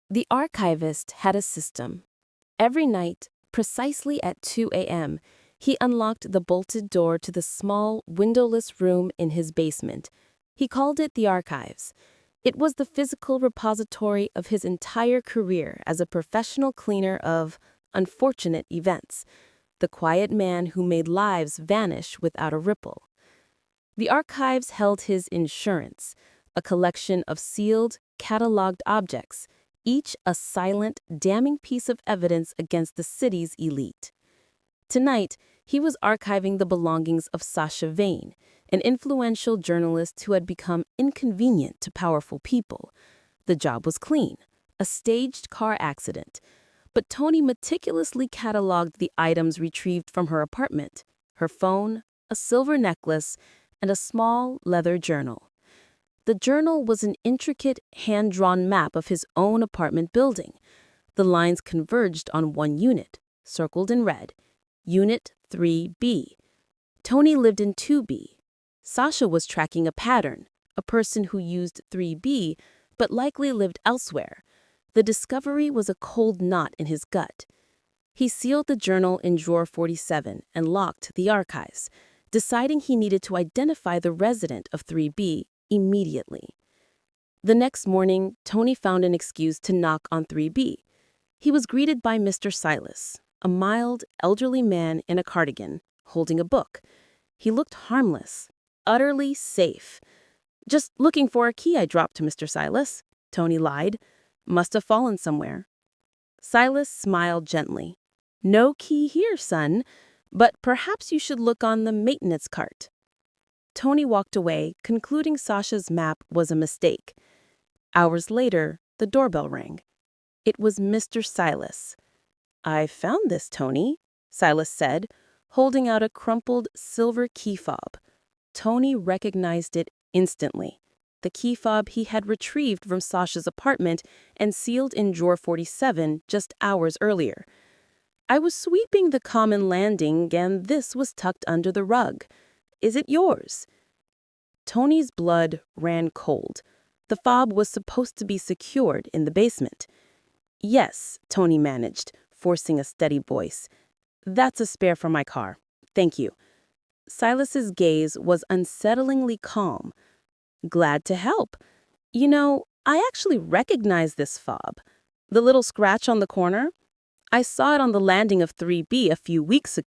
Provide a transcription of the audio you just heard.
The archivist had a system. Every night, precisely at 2 a.m., he unlocked the bolted door to the small, windowless room in his basement. He called it the archives. It was the physical repository of his entire career as a professional cleaner of unfortunate events, the quiet man who made lives vanish without a ripple. The archives held his insurance, a collection of sealed, cataloged objects, each a silent, damning piece of evidence against the city's elite. Tonight, he was archiving the belongings of Sasha Vane, an influential journalist who had become inconvenient to powerful people. The job was clean, a staged car accident, but Tony meticulously cataloged the items retrieved from her apartment: her phone, a silver necklace, and a small leather journal. The journal was an intricate, hand-drawn map of his own apartment building. The lines converged on one unit, circled in red: Unit 3B. Tony lived in 2B. Sasha was tracking a pattern, a person who used 3B but likely lived elsewhere. The discovery was a cold knot in his gut. He sealed the journal in drawer 47 and locked the archives, deciding he needed to identify the resident of 3B immediately. The next morning, Tony found an excuse to knock on 3B. He was greeted by Mr. Silas, a mild, elderly man in a cardigan, holding a book. He looked harmless, utterly safe. "Just looking for a key I dropped to Mr. Silas," Tony lied. "Must have fallen somewhere." Silas smiled gently. "No key here, son, but perhaps you should look on the maintenance cart." Tony walked away, concluding Sasha's map was a mistake. Hours later, the doorbell rang. It was Mr. Silas. "I found this, Tony," Silas said, holding out a crumpled silver key fob. Tony recognized it instantly. The key fob he had retrieved from Sasha's apartment and sealed in drawer 47 just hours earlier. "I was sweeping the common landing and this was tucked under the rug. Is it yours?" Tony's blood ran cold. The fob was supposed to be secured in the basement. "Yes," Tony managed, forcing a steady voice. "That's a spare for my car. Thank you." Silas's gaze was unsettlingly calm. "Glad to help. You know, I actually recognize this fob. The little scratch on the corner? I saw it on the landing of 3B a few weeks ago."